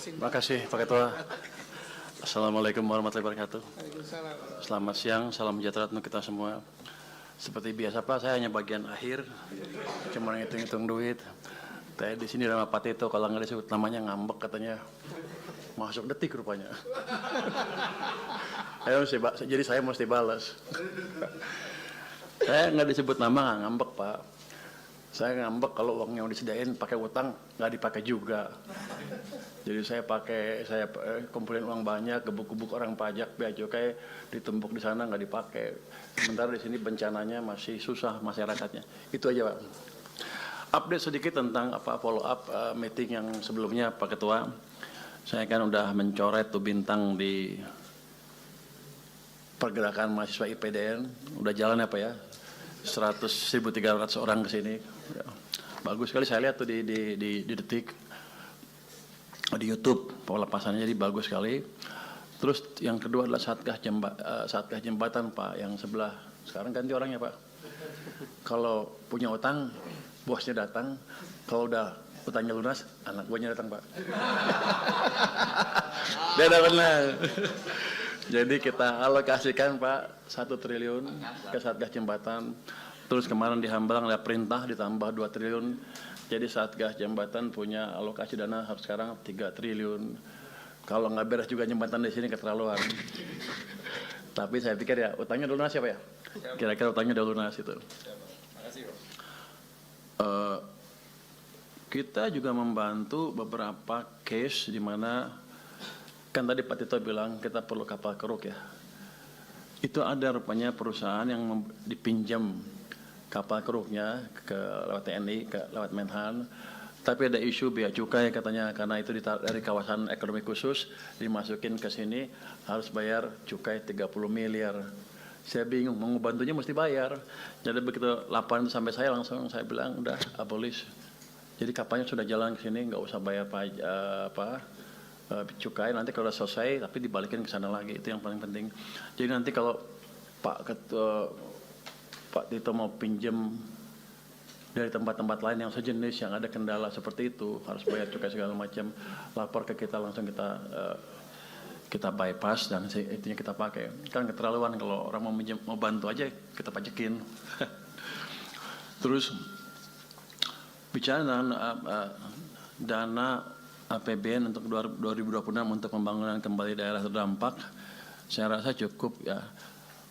Terima kasih Pak Ketua. Assalamualaikum warahmatullahi wabarakatuh. Selamat siang, salam sejahtera untuk kita semua. Seperti biasa Pak, saya hanya bagian akhir, cuma ngitung-ngitung duit. Saya di sini sama Pak Tito, kalau nggak disebut namanya ngambek katanya. Masuk detik rupanya. Jadi saya mesti balas. Saya nggak disebut nama, nggak ngambek Pak. Saya ngambek kalau uang yang disediain pakai utang nggak dipakai juga. Jadi saya kumpulin uang banyak, gebuk-gebuk orang pajak, bea cukai ditumpuk di sana nggak dipakai. Sementara di sini bencananya masih susah masyarakatnya. Itu aja Pak. Update sedikit tentang follow up meeting yang sebelumnya Pak Ketua. Saya kan udah mencoret tuh bintang di pergerakan mahasiswa IPDN. Udah jalan apa ya? 1.300 orang ke sini. Ya. Bagus sekali saya lihat tuh di Detik. Di YouTube pelepasannya jadi bagus sekali. Terus yang kedua adalah Satgas Jembatan Pak yang sebelah. Sekarang ganti orangnya Pak. Kalau punya utang, bosnya datang. Kalau udah utangnya lunas, anak buahnya datang Pak. Dia benar. Jadi kita alokasikan Pak 1 triliun ke Satgas Jembatan. Terus kemarin di Hambalang ada perintah ditambah 2 triliun. Jadi Satgas Jembatan punya alokasi dana harus sekarang 3 triliun. Kalau nggak beres juga jembatan di sini keterlaluan. Tapi saya pikir ya utangnya udah lunas ya Pak ya? Kira-kira utangnya udah lunas itu. Kita juga membantu beberapa case di mana kan tadi Pak Tito bilang kita perlu kapal keruk ya. Itu ada rupanya perusahaan yang dipinjam kapal keruknya lewat TNI, lewat Menhan. Tapi ada isu bea cukai katanya karena itu dari kawasan ekonomi khusus dimasukin ke sini harus bayar cukai 30 miliar. Saya bingung, mau bantunya mesti bayar. Jadi begitu laporan itu sampai saya langsung saya bilang udah abolish. Jadi kapalnya sudah jalan ke sini nggak usah bayar cukai, nanti kalau sudah selesai tapi dibalikin ke sana lagi, itu yang paling penting. Jadi nanti kalau Pak Tito mau pinjam dari tempat-tempat lain yang sejenis yang ada kendala seperti itu harus bayar cukai segala macam, lapor ke kita langsung kita bypass dan itunya kita pakai. Kan keterlaluan kalau orang mau bantu aja kita pajekin. Terus bicara dana APBN untuk 2026 untuk pembangunan kembali daerah terdampak, saya rasa cukup ya.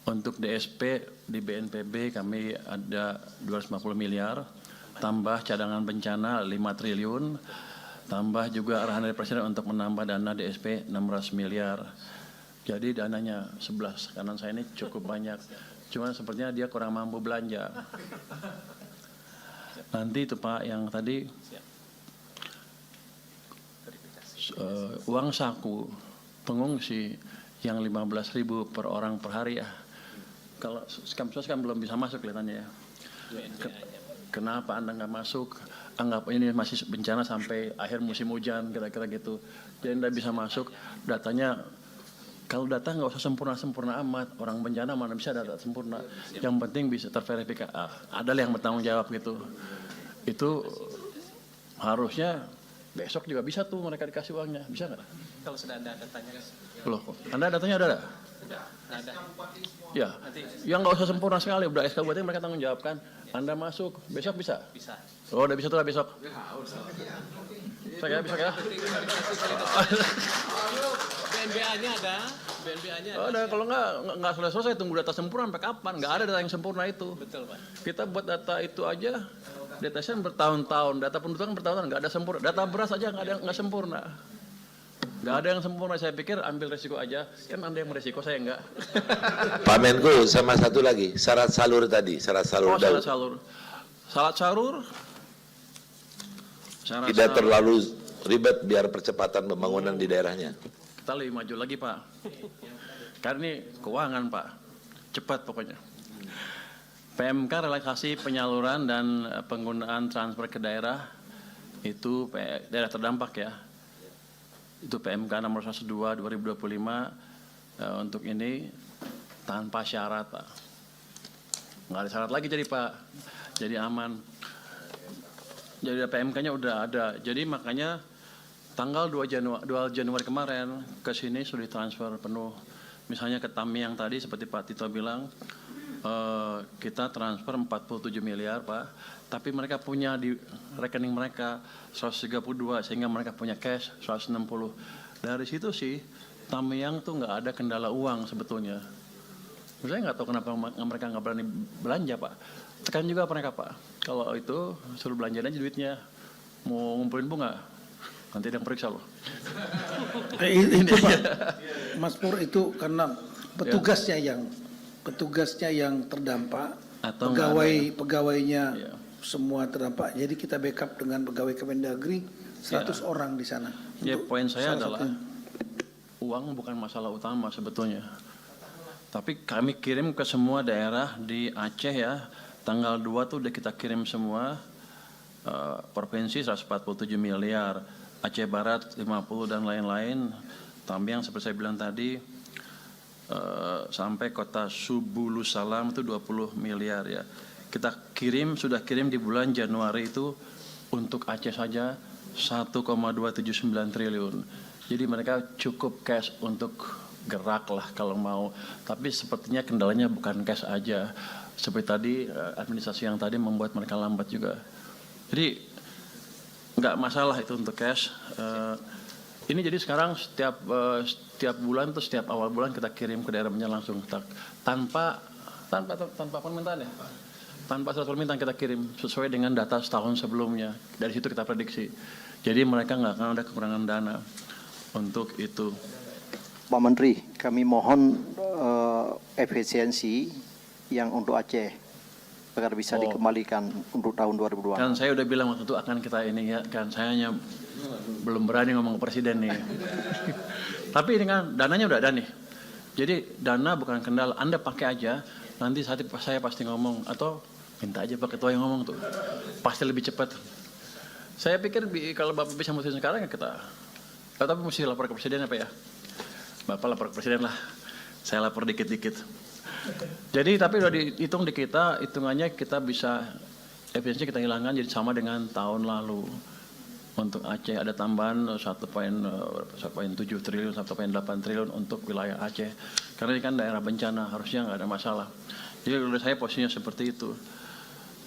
Untuk DSP di BNPB kami ada 250 miliar, tambah cadangan bencana 5 triliun, tambah juga arahan dari Presiden untuk menambah dana DSP 600 miliar. Jadi dananya 11 kanan saya ini cukup banyak, cuman sepertinya dia kurang mampu belanja. Nanti itu Pak yang tadi uang saku pengungsi yang 15.000 per orang per hari ya. Kalau Skamsos kan belum bisa masuk kelihatannya ya. Kenapa Anda nggak masuk? Anggap ini masih bencana sampai akhir musim hujan kira-kira gitu. Jadi Anda bisa masuk. Datanya kalau data nggak usah sempurna amat. Orang bencana mana bisa data sempurna. Yang penting bisa terverifikasi. Ada yang bertanggung jawab gitu. Itu harusnya besok juga bisa tuh mereka dikasih uangnya. Bisa nggak? Kalau sudah ada datanya. Loh, Anda datanya ada? Ada. Ya, yang nggak usah sempurna sekali, udah SK berarti mereka tanggung jawab kan. Anda masuk, besok bisa? Bisa. Oh, udah bisa tuh lah besok. Besok ya. BNBA-nya ada. BNBA-nya ada. Oh, udah, kalau nggak selesai tunggu data sempurna sampai kapan? Nggak ada data yang sempurna itu. Betul Pak. Kita buat data itu aja, data saya bertahun-tahun, data pendudukan bertahun-tahun nggak ada sempurna. Data beras aja nggak sempurna. Nggak ada yang sempurna, saya pikir ambil resiko aja. Kan Anda yang beresiko, saya enggak. Pak Menko, sama satu lagi, syarat salur tadi, syarat salur. Syarat salur. Tidak terlalu ribet biar percepatan pembangunan di daerahnya. Kita lebih maju lagi Pak. Karena ini keuangan Pak, cepat pokoknya. PMK relaksasi penyaluran dan penggunaan transfer ke daerah, itu daerah terdampak ya. Itu PMK nomor 102 2025 untuk ini tanpa syarat Pak. Nggak ada syarat lagi jadi Pak, jadi aman. Jadi PMK-nya udah ada, jadi makanya tanggal 2 Januari kemarin ke sini sudah ditransfer penuh. Misalnya ke Tamiang tadi seperti Pak Tito bilang, kita transfer 47 miliar Pak, tapi mereka punya di rekening mereka 132 sehingga mereka punya cash 160. Dari situ sih Tamiang tuh nggak ada kendala uang sebetulnya. Saya nggak tahu kenapa mereka nggak berani belanja Pak. Tekan juga mereka Pak, kalau itu suruh belanjain aja duitnya, mau ngumpulin bunga, nanti ada yang periksa loh. Itu Pak, Mas Pur, itu karena petugasnya yang terdampak, Atau pegawainya Ya. semua terdampak. Jadi kita backup dengan pegawai Kemendagri 100 orang di sana. Ya, Untuk poin saya salah adalah satunya. uang bukan masalah utama sebetulnya. Tapi kami kirim ke semua daerah di Aceh ya, tanggal 2 tuh udah kita kirim semua, provinsi 147 miliar, Aceh Barat 50 dan lain-lain, Tamiang seperti saya bilang tadi, sampai kota Subulu Salam itu 20 miliar ya. Kita sudah kirim di bulan Januari itu untuk Aceh saja 1,279 triliun. Jadi mereka cukup cash untuk gerak lah kalau mau. Tapi sepertinya kendalanya bukan cash aja. Seperti tadi administrasi yang tadi membuat mereka lambat juga. Jadi nggak masalah itu untuk cash. Ini jadi sekarang setiap bulan tuh setiap awal bulan kita kirim ke daerah bencana langsung tanpa permintaan ya. Tanpa surat permintaan kita kirim sesuai dengan data setahun sebelumnya. Dari situ kita prediksi. Jadi mereka nggak akan ada kekurangan dana untuk itu. Pak Menteri, kami mohon efisiensi yang untuk Aceh agar bisa dikembalikan untuk tahun 2002. Kan saya udah bilang waktu itu akan kita ini ya, kan saya hanya belum berani ngomong ke presiden nih. Tapi ini kan dananya udah ada nih. Jadi dana bukan kendala, Anda pakai aja, nanti saya pasti ngomong, atau minta aja Pak Ketua yang ngomong tuh. Pasti lebih cepat. Saya pikir kalau Bapak bisa mutusin sekarang ya kita, tapi mesti lapor ke presiden apa ya? Bapak lapor ke presiden lah, saya lapor dikit-dikit. Jadi tapi udah dihitung di kita, hitungannya kita bisa efisiensi kita hilangkan jadi sama dengan tahun lalu. Untuk Aceh ada tambahan 1,7 triliun, 1,8 triliun untuk wilayah Aceh. Karena ini kan daerah bencana, harusnya nggak ada masalah. Jadi menurut saya posisinya seperti itu.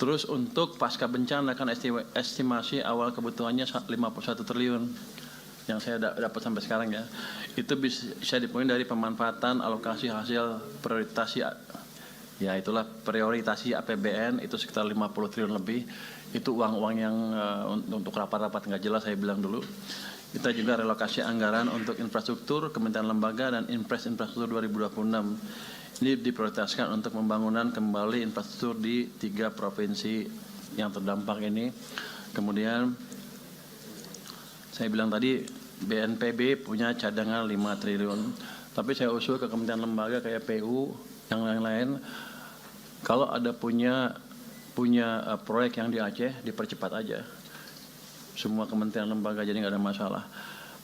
Terus untuk pasca bencana kan estimasi awal kebutuhannya 51 triliun. Yang saya dapat sampai sekarang ya, itu bisa dipenuhi dari pemanfaatan alokasi hasil prioritasi, ya itulah prioritasi APBN itu sekitar 50 triliun lebih. Itu uang-uang yang untuk rapat-rapat nggak jelas saya bilang dulu. Kita juga relokasi anggaran untuk infrastruktur, kementerian lembaga dan infrastruktur 2026. Ini diprioritaskan untuk pembangunan kembali infrastruktur di 3 provinsi yang terdampak ini. Kemudian saya bilang tadi BNPB punya cadangan 5 triliun. Tapi saya usul ke kementerian lembaga kayak PU, yang lain-lain, kalau ada punya proyek yang di Aceh, dipercepat aja. Semua kementerian lembaga jadi nggak ada masalah.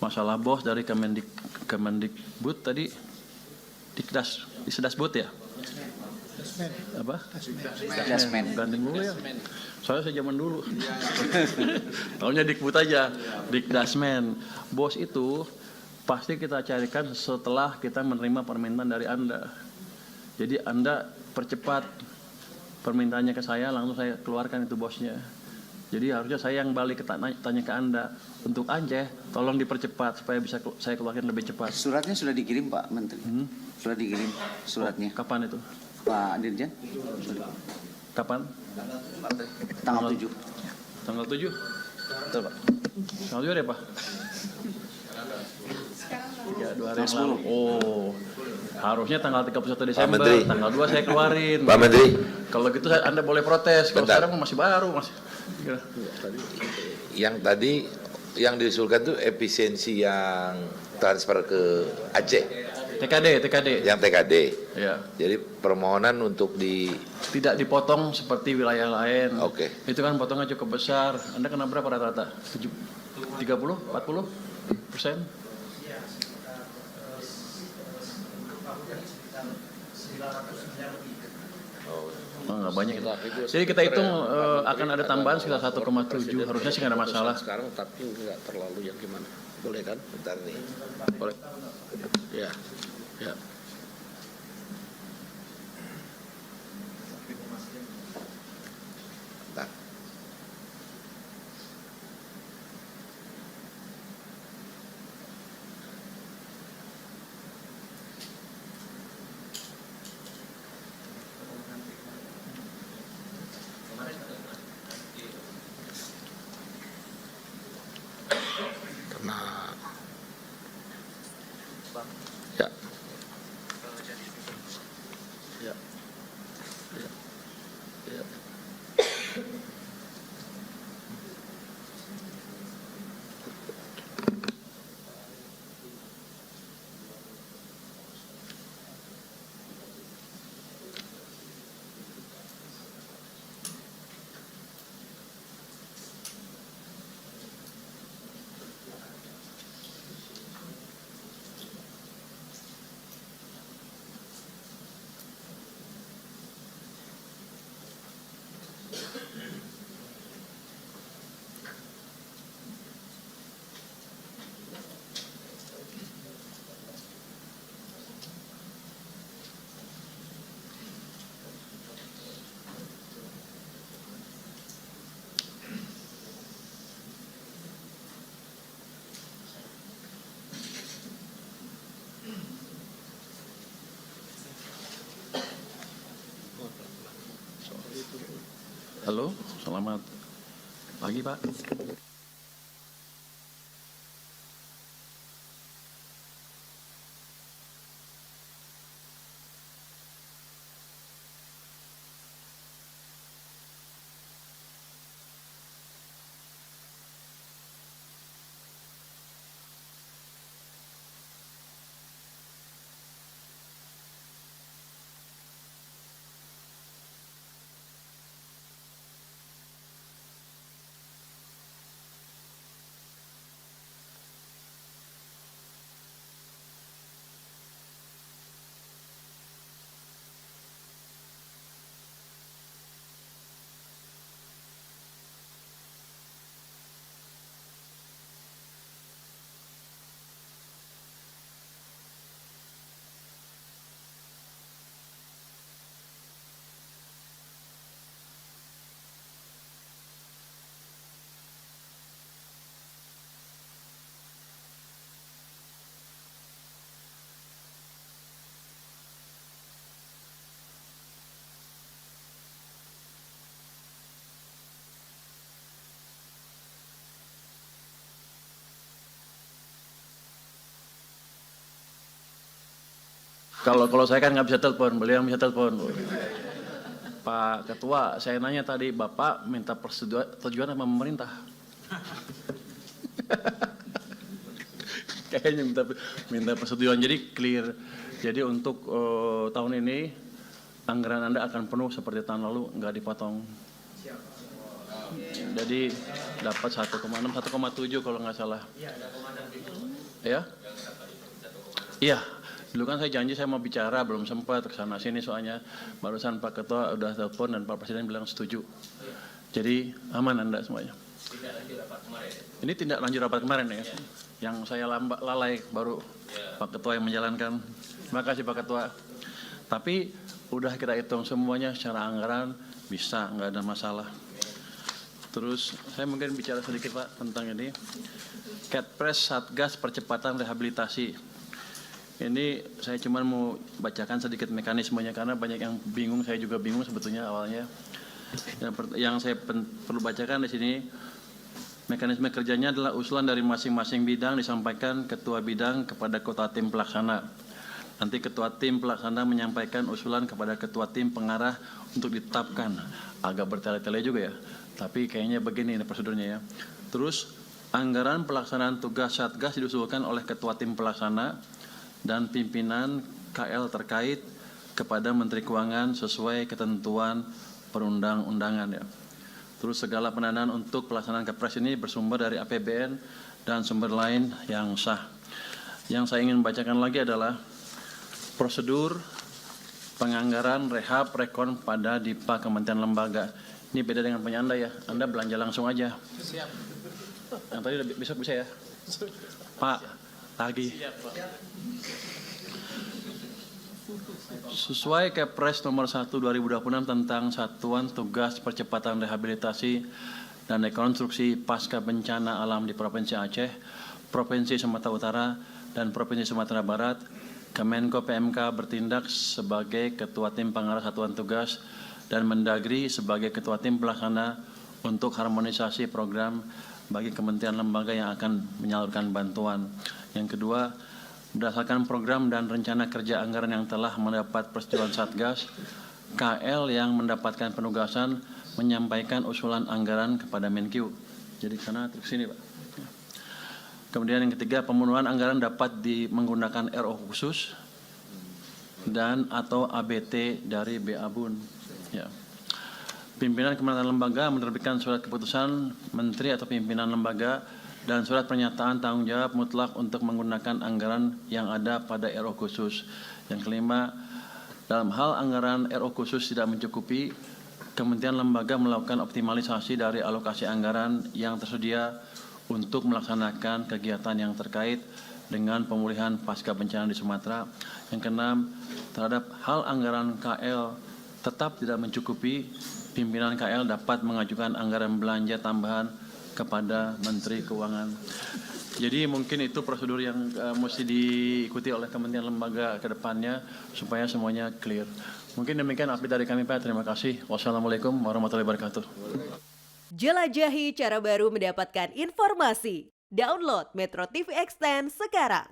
Masalah bos dari Kemendikbud tadi, Disdasbud ya? Apa? Dasmen. Ganti dulu ya. Soalnya saya zaman dulu. Taunya Dikbud aja, Dikdasmen. Bos itu pasti kita carikan setelah kita menerima permintaan dari Anda. Jadi Anda percepat permintaannya ke saya, langsung saya keluarkan itu bosnya. Jadi harusnya saya yang balik tanya ke Anda. Untuk Aceh, tolong dipercepat supaya bisa saya keluarkan lebih cepat. Suratnya sudah dikirim Pak Menteri. Sudah dikirim suratnya. Kapan itu? Pak Dirjen. Kapan? Tanggal 7. Tanggal 7? Betul Pak. Tanggal 7 ya Pak? 2 hari yang lalu. Oh, harusnya tanggal 31 Desember, Menteri. tanggal 2 saya keluarin. Pak Menteri, Kalau gitu Anda boleh protes, kalau Bentar. sekarang masih baru. yang tadi yang diusulkan tuh efisiensi yang transfer ke Aceh, TKD. yang TKD. Ya. Jadi permohonan untuk Tidak dipotong seperti wilayah lain. Oke. Itu kan potongnya cukup besar. Anda kena berapa rata-rata? 30, 40%? Oh, nggak banyak itu. Jadi kita hitung akan ada tambahan sekitar 1,7. Harusnya sih nggak ada masalah. Sekarang tapi nggak terlalu yang gimana? Boleh kan? Bentar nih. Boleh. Ya. Ya. Bentar. Karena ya. Ya. Ya. Ya. Halo, selamat pagi Pak. Kalau saya kan nggak bisa telepon, beliau yang bisa telepon. Pak Ketua, saya nanya tadi, Bapak minta persetujuan sama pemerintah? Kayaknya minta persetujuan, jadi clear. Jadi untuk tahun ini, anggaran Anda akan penuh seperti tahun lalu, nggak dipotong. Jadi dapat 1,6, 1,7 kalau nggak salah. Ya? Iya. Dulu kan saya janji saya mau bicara, belum sempat kesana sini soalnya barusan Pak Ketua udah telepon dan Pak Presiden bilang setuju. Jadi aman Anda semuanya. Ini tindak lanjut rapat kemarin ya, yang saya lalai baru Pak Ketua yang menjalankan. Terima kasih Pak Ketua. Tapi udah kita hitung semuanya secara anggaran bisa, nggak ada masalah. Terus saya mungkin bicara sedikit Pak tentang ini. Ketpres Satgas Percepatan Rehabilitasi. Ini saya cuma mau bacakan sedikit mekanismenya karena banyak yang bingung, saya juga bingung sebetulnya awalnya. Yang saya perlu bacakan di sini, mekanisme kerjanya adalah usulan dari masing-masing bidang disampaikan ketua bidang kepada ketua tim pelaksana. Nanti ketua tim pelaksana menyampaikan usulan kepada ketua tim pengarah untuk ditetapkan. Agak bertele-tele juga ya, tapi kayaknya begini prosedurnya ya. Terus anggaran pelaksanaan tugas Satgas diusulkan oleh ketua tim pelaksana dan pimpinan KL terkait kepada Menteri Keuangan sesuai ketentuan perundang-undangan ya. Terus segala pendanaan untuk pelaksanaan Kepres ini bersumber dari APBN dan sumber lain yang sah. Yang saya ingin bacakan lagi adalah prosedur penganggaran rehab rekon pada DIPA Kementerian Lembaga. Ini beda dengan punya Anda ya, Anda belanja langsung aja. Siap. Yang tadi besok bisa ya? Pak, lagi. Sesuai Kepres nomor 1 2026 tentang Satuan Tugas Percepatan Rehabilitasi dan Rekonstruksi Pasca Bencana Alam di Provinsi Aceh, Provinsi Sumatera Utara, dan Provinsi Sumatera Barat, Kemenko PMK bertindak sebagai Ketua Tim Pengarah Satuan Tugas dan Mendagri sebagai Ketua Tim Pelaksana untuk harmonisasi program bagi kementerian lembaga yang akan menyalurkan bantuan. Yang kedua, berdasarkan program dan rencana kerja anggaran yang telah mendapat persetujuan Satgas, KL yang mendapatkan penugasan menyampaikan usulan anggaran kepada Menkyu. Jadi sana terus sini, Pak. Kemudian yang ketiga, pemenuhan anggaran dapat menggunakan RO khusus dan atau ABT dari BABUN. Ya. Pimpinan Kementerian Lembaga menerbitkan surat keputusan Menteri atau pimpinan lembaga dan surat pernyataan tanggung jawab mutlak untuk menggunakan anggaran yang ada pada RO khusus. Yang kelima, dalam hal anggaran RO khusus tidak mencukupi, Kementerian Lembaga melakukan optimalisasi dari alokasi anggaran yang tersedia untuk melaksanakan kegiatan yang terkait dengan pemulihan pasca bencana di Sumatera. Yang keenam, terhadap hal anggaran KL tetap tidak mencukupi, pimpinan KL dapat mengajukan anggaran belanja tambahan kepada Menteri Keuangan. Jadi mungkin itu prosedur yang mesti diikuti oleh Kementerian Lembaga ke depannya supaya semuanya clear. Mungkin demikian update dari kami, Pak. Terima kasih. Wassalamualaikum warahmatullahi wabarakatuh. Jelajahi cara baru mendapatkan informasi. Download Metro TV Extend sekarang.